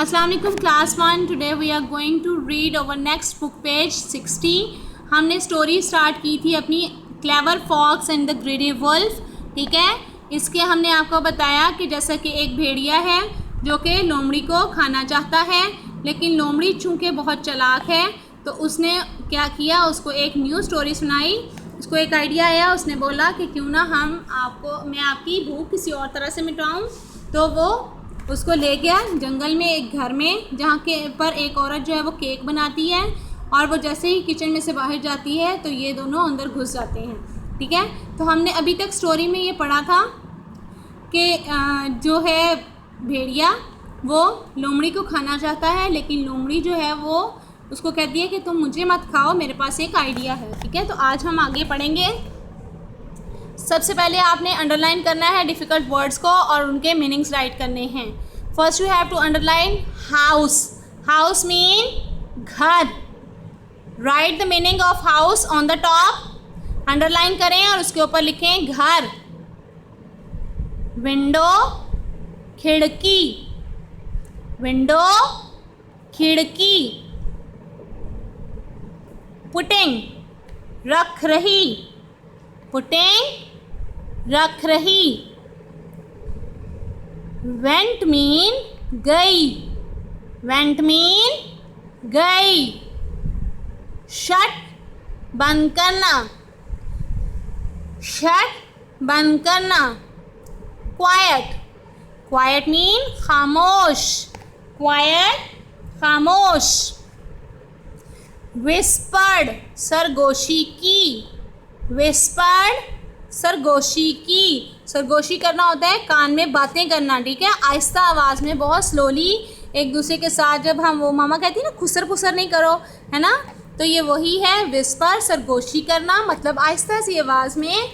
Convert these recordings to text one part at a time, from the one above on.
अस्सलाम वालेकुम class 1। Today we are going to read over next book page 60। हमने story start की थी अपनी clever fox and the greedy wolf. ठीक है, इसके हमने आपको बताया कि जैसा कि एक भेड़िया है जो कि लोमड़ी को खाना चाहता है, लेकिन लोमड़ी चूँकि बहुत चालाक है तो उसने क्या किया, उसको एक न्यू स्टोरी सुनाई। उसको एक आइडिया आया, उसने बोला कि क्यों ना मैं आपकी भूख किसी और तरह से मिटाऊं। तो वो उसको ले गया जंगल में एक घर में, जहाँ के पर एक औरत जो है वो केक बनाती है, और वो जैसे ही किचन में से बाहर जाती है तो ये दोनों अंदर घुस जाते हैं। ठीक है, तो हमने अभी तक स्टोरी में ये पढ़ा था कि जो है भेड़िया वो लोमड़ी को खाना चाहता है, लेकिन लोमड़ी जो है वो उसको कहती है कि तुम मुझे मत खाओ, मेरे पास एक आइडिया है। ठीक है, तो आज हम आगे पढ़ेंगे। सबसे पहले आपने अंडरलाइन करना है डिफ़िकल्ट वर्ड्स को और उनके मीनिंग्स राइट करने हैं। First you have to underline house. House mean घर। Write the meaning of house on the top. Underline करें और उसके ऊपर लिखें घर। विंडो खिड़की, विंडो खिड़की। पुटिंग रख रही, पुटिंग रख रही। वेंट मीन गई, वेंट मीन गई। शट बंद करना, शट बंद करना। क्वाइट, क्वाइट मीन खामोश, क्वाइट खामोश। विस्पर्ड सरगोशी की, विस्पर्ड सरगोशी की। सरगोशी करना होता है कान में बातें करना। ठीक है, आहिस्ता आवाज़ में, बहुत स्लोली एक दूसरे के साथ। जब हम वो मामा कहती है ना खुसर फुसर नहीं करो, है ना, तो ये वही है विस्पर, सरगोशी करना। मतलब आहिस्ता सी आवाज़ में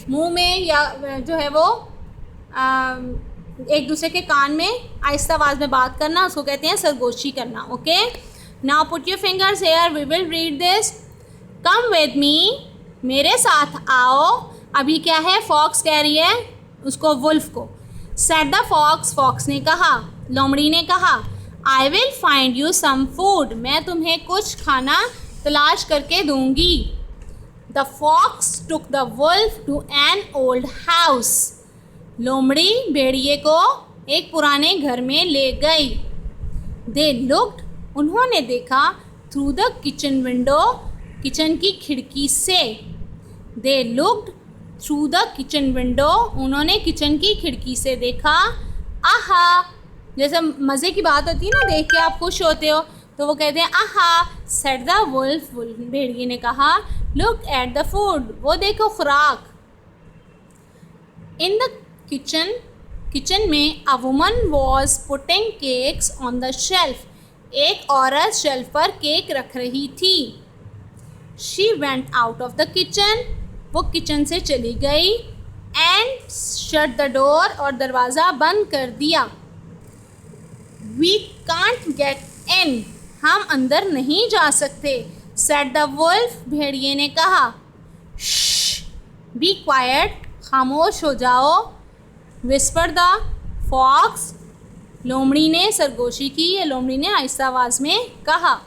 मुंह में या जो है वो एक दूसरे के कान में आहिस्ता आवाज़ में बात करना, उसको कहते हैं सरगोशी करना। Okay, now put your fingers here, we will read this. Come with me, मेरे साथ आओ। अभी क्या है, फॉक्स कह रही है उसको वुल्फ को। सेड द फॉक्स, फॉक्स ने कहा, लोमड़ी ने कहा, I will find you some food, मैं तुम्हें कुछ खाना तलाश करके दूंगी। The fox took the wolf to an old house, लोमड़ी भेड़िए को एक पुराने घर में ले गई। दे लुक्ड, उन्होंने देखा, through the kitchen window, kitchen की खिड़की से। दे looked through the kitchen window, उन्होंने किचन की खिड़की से देखा। आहा, जैसे मज़े की बात होती है ना, देख के आप खुश होते हो, तो वो कहते हैं आहा। सेड द वुल्फ, भेड़िए ने कहा, लुक एट द फूड, वो देखो खुराक। इन द किचन, किचन में a woman was putting cakes on the shelf, एक औरत शेल्फ पर केक रख रही थी। She went out of the kitchen, वो किचन से चली गई। एंड शट द डोर, और दरवाज़ा बंद कर दिया। वी कांट गेट इन, हम अंदर नहीं जा सकते। सेड द वुल्फ, भेड़िए ने कहा। श्श, बी क्वाइट, खामोश हो जाओ। विस्पर द फॉक्स, लोमड़ी ने सरगोशी की, या लोमड़ी ने आहिस्ता आवाज़ में कहा।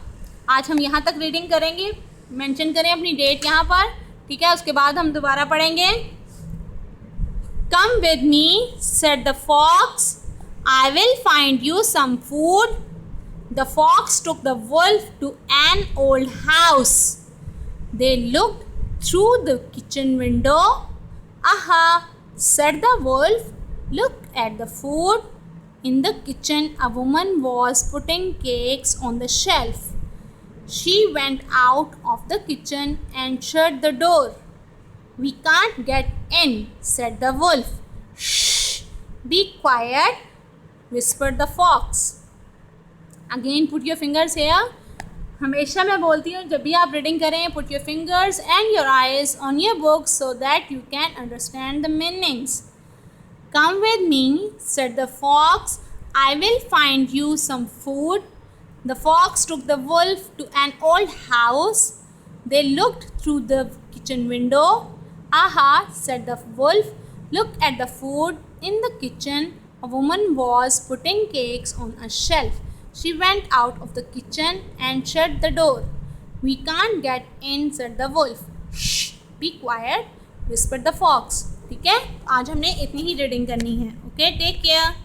आज हम यहाँ तक रीडिंग करेंगे। मेंशन करें अपनी डेट यहाँ पर। ठीक है, उसके बाद हम दोबारा पढ़ेंगे। Come with me, said the fox, I will find you some food. The fox took the wolf to an old house. They looked through the kitchen window. Aha, said the wolf, look at the food. In the kitchen, a woman was putting cakes on the shelf. She went out of the kitchen and shut the door. We can't get in, said the wolf. Shh, be quiet, whispered the fox. Again, put your fingers here. हमेशा मैं बोलती हूँ जब भी आप reading करें, put your fingers and your eyes on your books so that you can understand the meanings. Come with me, said the fox. I will find you some food. The fox took the wolf to an old house. They looked through the kitchen window. Aha, said the wolf. Look at the food in the kitchen. A woman was putting cakes on a shelf. She went out of the kitchen and shut the door. We can't get in, said the wolf. Shh, be quiet, whispered the fox. ठीक है, आज हमने इतनी ही reading करनी है. Okay, take care.